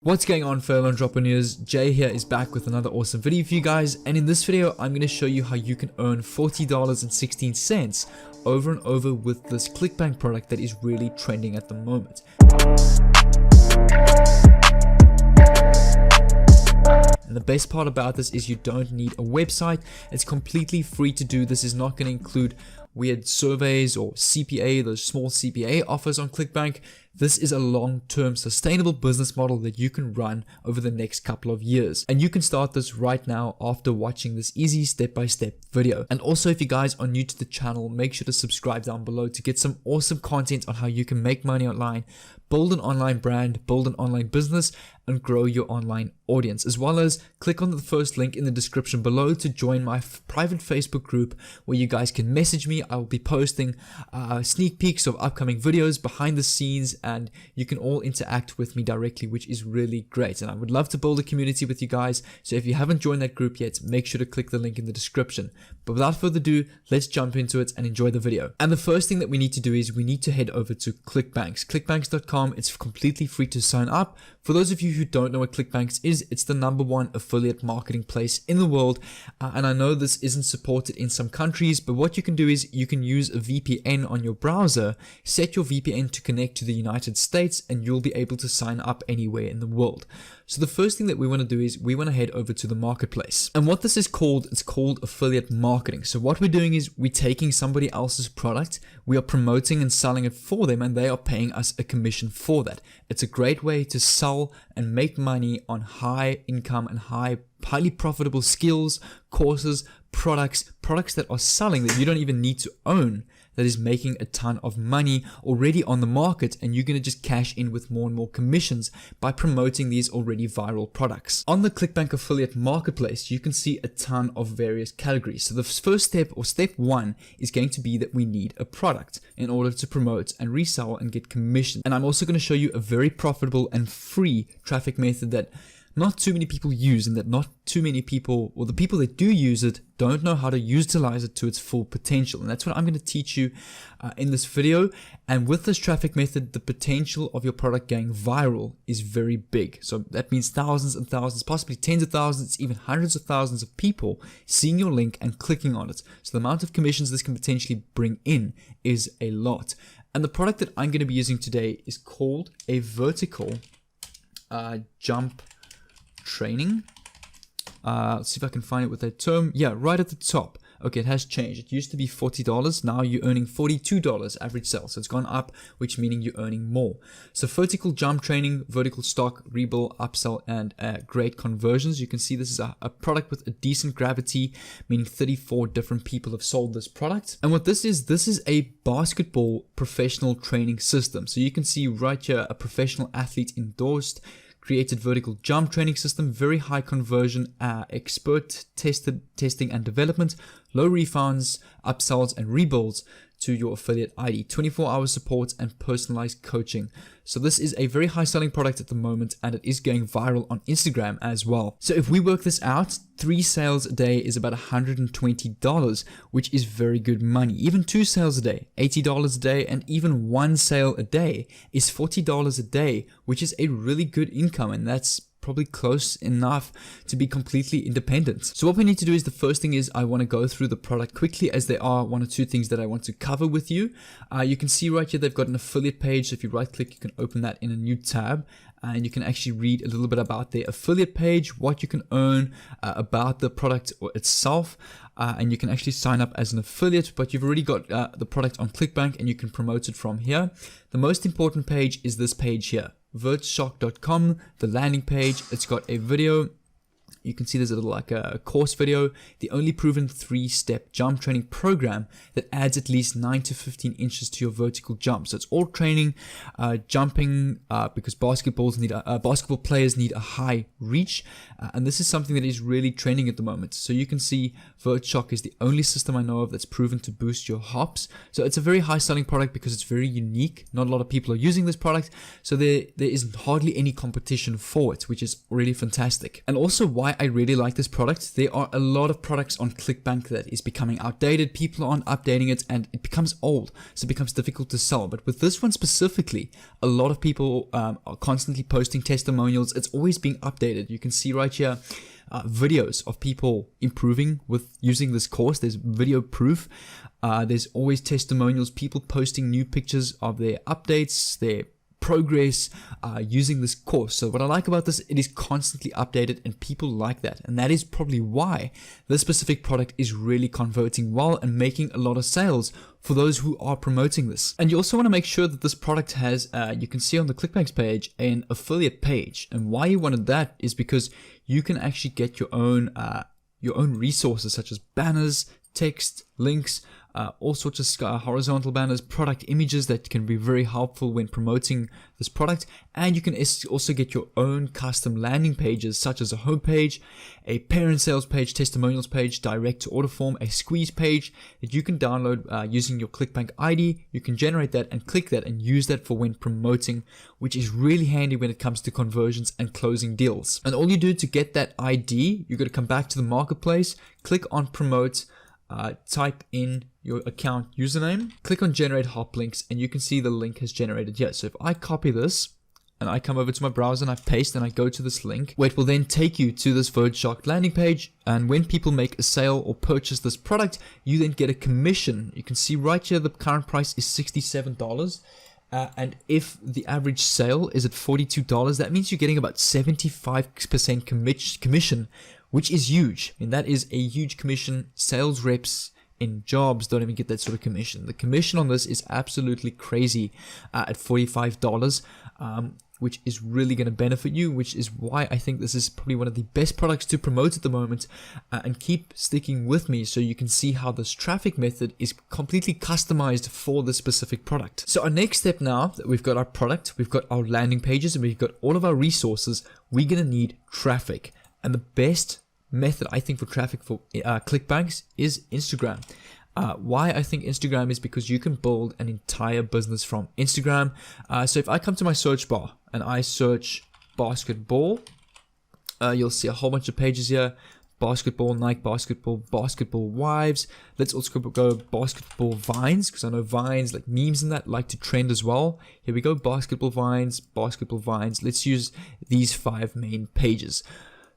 What's going on, fellow entrepreneurs? Jay here is back with another awesome video for you guys, and in this video I'm going to show you how you can earn $40.16 over and over with this ClickBank product that is really trending at the moment. And the best part about this is you don't need a website. It's completely free to do. This is not going to include weird surveys or CPA, those small CPA offers on ClickBank. This is a long-term sustainable business model that you can run over the next couple of years. And you can start this right now after watching this easy step-by-step video. And also, if you guys are new to the channel, make sure to subscribe down below to get some awesome content on how you can make money online, build an online brand, build an online business, and grow your online audience. As well as click on the first link in the description below to join my private Facebook group where you guys can message me. I will be posting sneak peeks of upcoming videos, behind the scenes, and you can all interact with me directly, which is really great. And I would love to build a community with you guys. So if you haven't joined that group yet, make sure to click the link in the description. But without further ado, let's jump into it and enjoy the video. And the first thing that we need to do is we need to head over to ClickBank. ClickBank.com. It's completely free to sign up. For those of you who don't know what ClickBank is, it's the #1 affiliate marketing place in the world. And I know this isn't supported in some countries, but what you can do is you can use a VPN on your browser, set your VPN to connect to the United States, and you'll be able to sign up anywhere in the world. So the first thing that we want to do is we want to head over to the marketplace. And what this is called, it's called affiliate marketing. So what we're doing is we're taking somebody else's product, we are promoting and selling it for them, and they are paying us a commission for that. It's a great way to sell and make money on high income and highly profitable skills, courses, products that are selling that you don't even need to own, that is making a ton of money already on the market, and you're going to just cash in with more and more commissions by promoting these already viral products. On the ClickBank affiliate marketplace, you can see a ton of various categories. So the first step, or step 1, is going to be that we need a product in order to promote and resell and get commission. And I'm also going to show you a very profitable and free traffic method that not too many people use, and that not too many people, or the people that do use it, don't know how to utilize it to its full potential. And that's what I'm going to teach you in this video. And with this traffic method, the potential of your product going viral is very big. So that means thousands and thousands, possibly tens of thousands, even hundreds of thousands of people seeing your link and clicking on it. So the amount of commissions this can potentially bring in is a lot. And the product that I'm going to be using today is called a vertical jump training. Let's see if I can find it with that term. Yeah, right at the top. Okay, it has changed. It used to be $40. Now you're earning $42 average sale. So it's gone up, which meaning you're earning more. So vertical jump training, vertical stock, rebuild, upsell, and great conversions. You can see this is a product with a decent gravity, meaning 34 different people have sold this product. And what this is a basketball professional training system. So you can see right here, a professional athlete endorsed, created vertical jump training system, very high conversion, expert testing and development, low refunds, upsells and rebuilds to your affiliate ID, 24-hour support and personalized coaching. So this is a very high selling product at the moment, and it is going viral on Instagram as well. So if we work this out, 3 sales a day is about $120, which is very good money. Even 2 sales a day, $80 a day, and even 1 sale a day is $40 a day, which is a really good income, and that's probably close enough to be completely independent. So what we need to do is, the first thing is I want to go through the product quickly, as there are 1 or 2 things that I want to cover with you. You can see right here they've got an affiliate page. So if you right click, you can open that in a new tab, and you can actually read a little bit about their affiliate page, what you can earn, about the product itself, and you can actually sign up as an affiliate, but you've already got the product on ClickBank and you can promote it from here. The most important page is this page here, vertshock.com, the landing page. It's got a video. You can see there's a little like a course video, the only proven 3-step jump training program that adds at least 9 to 15 inches to your vertical jump. So it's all training, jumping, because basketball players need a high reach, and this is something that is really trending at the moment. So you can see VertShock is the only system I know of that's proven to boost your hops. So it's a very high selling product because it's very unique. Not a lot of people are using this product, so there is hardly any competition for it, which is really fantastic. And also, why why I really like this product. There are a lot of products on ClickBank that is becoming outdated. People aren't updating it and it becomes old, so it becomes difficult to sell. But with this one specifically, a lot of people are constantly posting testimonials. It's always being updated. You can see right here videos of people improving with using this course. There's video proof. There's always testimonials, people posting new pictures of their updates, their progress using this course. So what I like about this, it is constantly updated and people like that. And that is probably why this specific product is really converting well and making a lot of sales for those who are promoting this. And you also want to make sure that this product has, you can see on the ClickBank's page, an affiliate page. And why you wanted that is because you can actually get your own resources such as banners, text, links, all sorts of horizontal banners, product images that can be very helpful when promoting this product. And you can also get your own custom landing pages such as a home page, a parent sales page, testimonials page, direct to order form, a squeeze page that you can download using your ClickBank ID. You can generate that and click that and use that for when promoting, which is really handy when it comes to conversions and closing deals. And all you do to get that ID, you're going to come back to the marketplace, click on promote, type in your account username, click on generate hop links, and you can see the link has generated here. So if I copy this and I come over to my browser and I paste and I go to this link, where it will then take you to this VergeShark landing page. And when people make a sale or purchase this product, you then get a commission. You can see right here the current price is $67. And if the average sale is at $42, that means you're getting about 75% commission, which is huge. I mean, that is a huge commission. Sales reps in jobs don't even get that sort of commission. The commission on this is absolutely crazy at $45, which is really going to benefit you, which is why I think this is probably one of the best products to promote at the moment. And keep sticking with me so you can see how this traffic method is completely customized for this specific product. So our next step, now that we've got our product, we've got our landing pages, and we've got all of our resources, we're going to need traffic. And the best method I think for traffic for ClickBanks is Instagram. Why I think Instagram is because you can build an entire business from Instagram. So if I come to my search bar and I search basketball, you'll see a whole bunch of pages here. Basketball, Nike basketball, basketball wives. Let's also go basketball vines, because I know vines, like memes and that, like to trend as well. Here we go, basketball vines, basketball vines. Let's use these 5 main pages.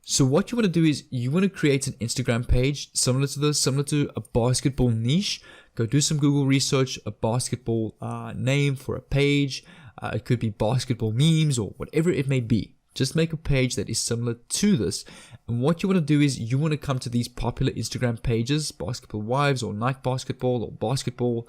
So what you want to do is you want to create an Instagram page similar to this, similar to a basketball niche. Go do some Google research, a basketball name for a page. It could be basketball memes or whatever it may be. Just make a page that is similar to this. And what you want to do is you want to come to these popular Instagram pages, Basketball Wives or Nike Basketball or Basketball.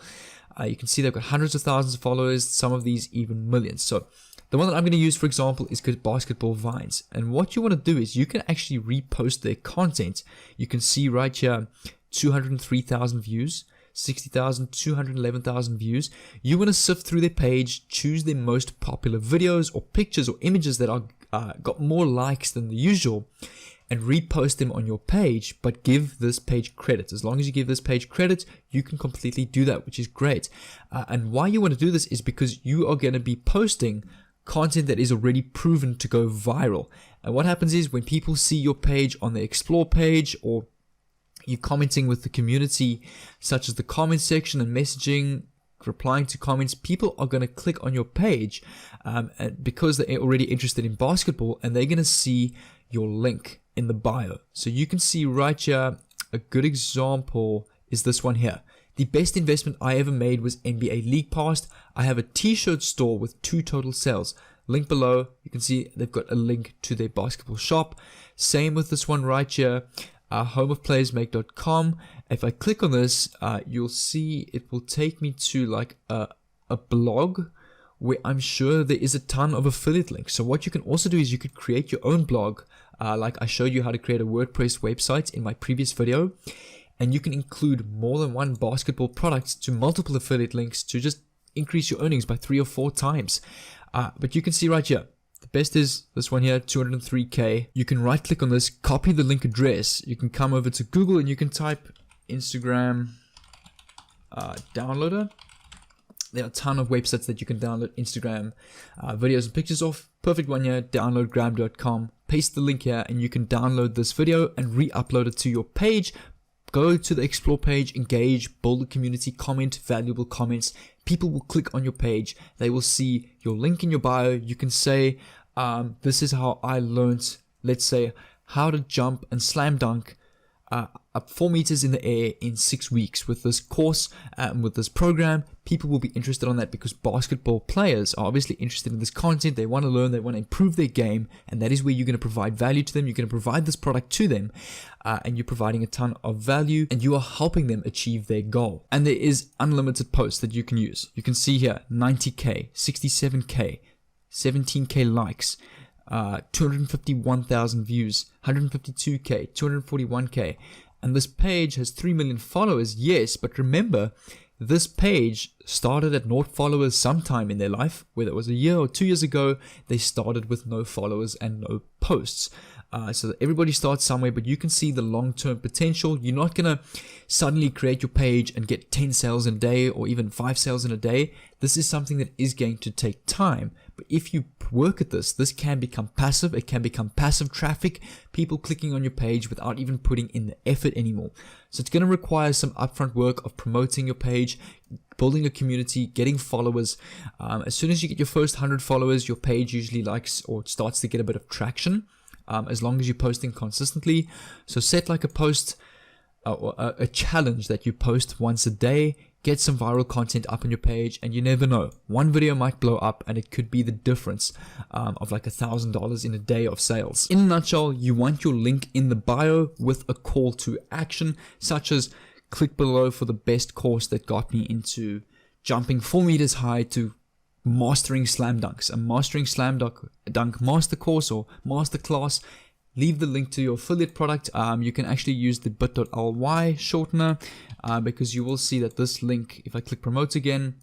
You can see they've got hundreds of thousands of followers, some of these even millions. So the one that I'm going to use, for example, is Basketball Vines. And what you want to do is you can actually repost their content. You can see right here, 203,000 views, 60,000, 211,000 views. You want to sift through their page, choose their most popular videos or pictures or images that are got more likes than the usual, and repost them on your page, but give this page credit. As long as you give this page credit, you can completely do that, which is great. And why you want to do this is because you are going to be posting content that is already proven to go viral. And what happens is when people see your page on the explore page, or you commenting with the community, such as the comment section and messaging, replying to comments, people are going to click on your page because they're already interested in basketball, and they're going to see your link in the bio. So you can see right here, a good example is this one here. The best investment I ever made was NBA League Pass. I have a t-shirt store with 2 total sales. Link below. You can see they've got a link to their basketball shop. Same with this one right here, homeofplayersmake.com. If I click on this, you'll see it will take me to like a blog where I'm sure there is a ton of affiliate links. So what you can also do is you could create your own blog. Like I showed you how to create a WordPress website in my previous video. And you can include more than one basketball product to multiple affiliate links to just increase your earnings by 3 or 4 times. But you can see right here, the best is this one here, 203K. You can right click on this, copy the link address. You can come over to Google and you can type Instagram downloader. There are a ton of websites that you can download Instagram videos and pictures off. Perfect one here, downloadgrab.com. Paste the link here and you can download this video and re-upload it to your page. Go to the explore page, engage, build a community, comment valuable comments. People will click on your page. They will see your link in your bio. You can say, this is how I learned, let's say, how to jump and slam dunk up 4 meters in the air in 6 weeks with this course, with this program. People will be interested on that because basketball players are obviously interested in this content. They want to learn, they want to improve their game, and that is where you're going to provide value to them. You're going to provide this product to them, and you're providing a ton of value, and you are helping them achieve their goal. And there is unlimited posts that you can use. You can see here 90k, 67k, 17k likes, 251,000 views, 152k, 241k, and this page has 3 million followers. Yes, but remember, this page started at 0 followers sometime in their life, whether it was a year or 2 years ago. They started with no followers and no posts. So everybody starts somewhere, but you can see the long-term potential. You're not going to suddenly create your page and get 10 sales in a day or even 5 sales in a day. This is something that is going to take time. But if you work at this, this can become passive. It can become passive traffic, people clicking on your page without even putting in the effort anymore. So it's going to require some upfront work of promoting your page, building a community, getting followers. As soon as you get your first 100 followers, your page usually likes or starts to get a bit of traction. As long as you're posting consistently. So set like a post, a challenge that you post once a day, get some viral content up on your page, and you never know. One video might blow up and it could be the difference of like $1,000 in a day of sales. In a nutshell, you want your link in the bio with a call to action, such as click below for the best course that got me into jumping 4 meters high to mastering slam dunks, a mastering slam dunk master course or master class. Leave the link to your affiliate product. You can actually use the bit.ly shortener because you will see that this link, if I click promote again,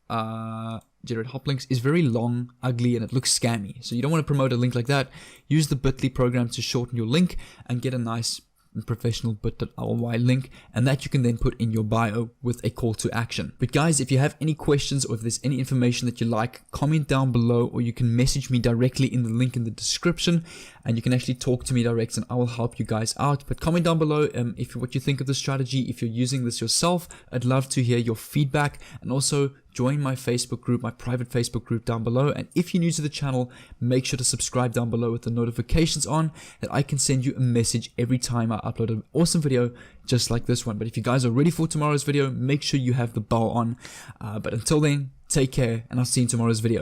generate hop links, is very long, ugly, and it looks scammy. So you don't want to promote a link like that. Use the bit.ly program to shorten your link and get a nice professional bit.ly link, and that you can then put in your bio with a call to action. But guys, if you have any questions or if there's any information that you like, comment down below, or you can message me directly in the link in the description, and you can actually talk to me direct and I will help you guys out. But comment down below what you think of the strategy. If you're using this yourself, I'd love to hear your feedback, and also join my Facebook group, my private Facebook group down below. And if you're new to the channel, make sure to subscribe down below with the notifications on, that I can send you a message every time I upload an awesome video just like this one. But if you guys are ready for tomorrow's video, make sure you have the bell on. But until then, take care, and I'll see you in tomorrow's video.